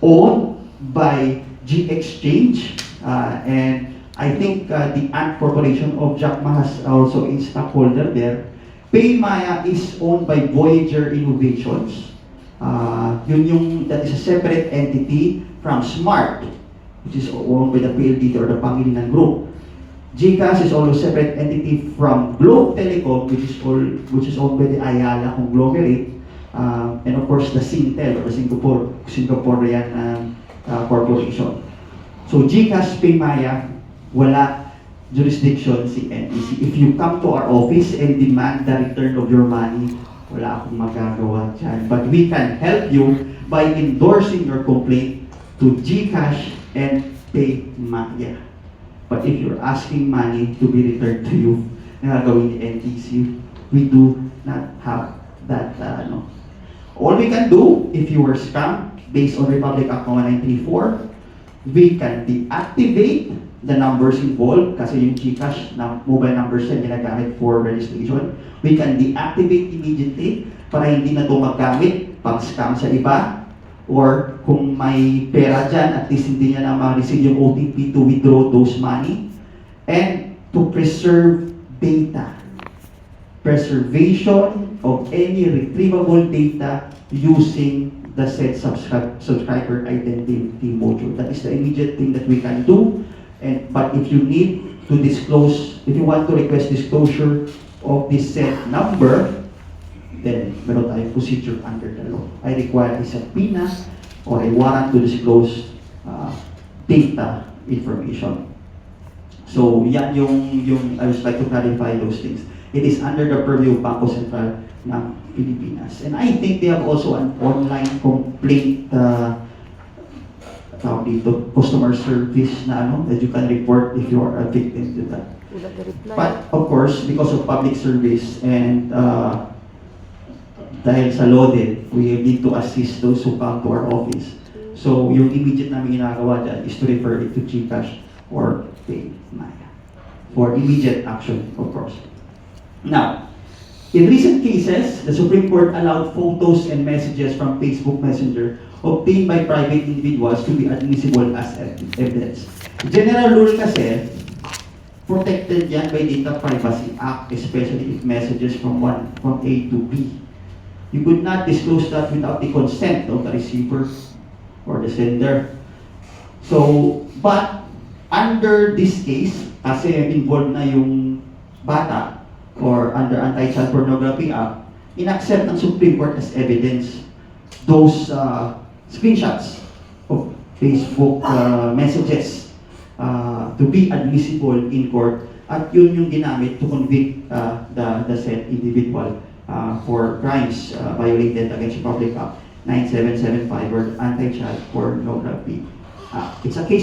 owned by G Exchange, and I think the Ant Corporation of Jack Ma has also a stockholder there. PayMaya is owned by Voyager Innovations. That is a separate entity from Smart, which is owned by the PLDT or the Pangilinan Group. GCash is also a separate entity from Globe Telecom, which is owned by the Ayala conglomerate, and of course the Singtel or the Singaporean corporation. So GCash, PayMaya, wala jurisdiction si NEC. If you come to our office and demand the return of your money, wala akong magagawa dyan. But we can help you by endorsing your complaint to GCash and PayMaya. But if you're asking money to be returned to you, na gagawin ni NTC, we do not have that. All we can do, if you were scammed based on Republic Act 1934, we can deactivate the numbers involved kasi yung GCash na mobile numbers yan ginagamit for registration. We can deactivate immediately para hindi na ito magamit pang scam sa iba. Or kung may pera dyan, at least hindi niya na ma-receive yung OTP to withdraw those money. And to preserve data. Preservation of any retrievable data using the said subscriber identity module. That is the immediate thing that we can do. But if you need to disclose, if you want to request disclosure of this said number, then meron tayong procedure under the law. I require a subpoena or a warrant to disclose data information. So yan yung I would like to clarify those things. It is under the purview of Bangko Sentral ng Pilipinas. And I think they have also an online complaint customer service na that you can report if you are a victim to that. But of course, because of public service and dahil sa law din, we need to assist those who come to our office. So, yung immediate namin ginagawa dyan is to refer it to GCash or PayMaya for immediate action, of course. Now, in recent cases, the Supreme Court allowed photos and messages from Facebook Messenger obtained by private individuals to be admissible as evidence. General rule kasi, protected yan by Data Privacy Act, especially if messages from A to B. You could not disclose that without the consent of the receiver or the sender. So, but under this case, kasi involved na yung bata or under Anti-Child Pornography Act, inaccept ng Supreme Court as evidence those screenshots of Facebook messages to be admissible in court, at yun yung ginamit to convict the said individual for crimes violated against Republic Act 9775 or Anti-Child Pornography Act. It's a case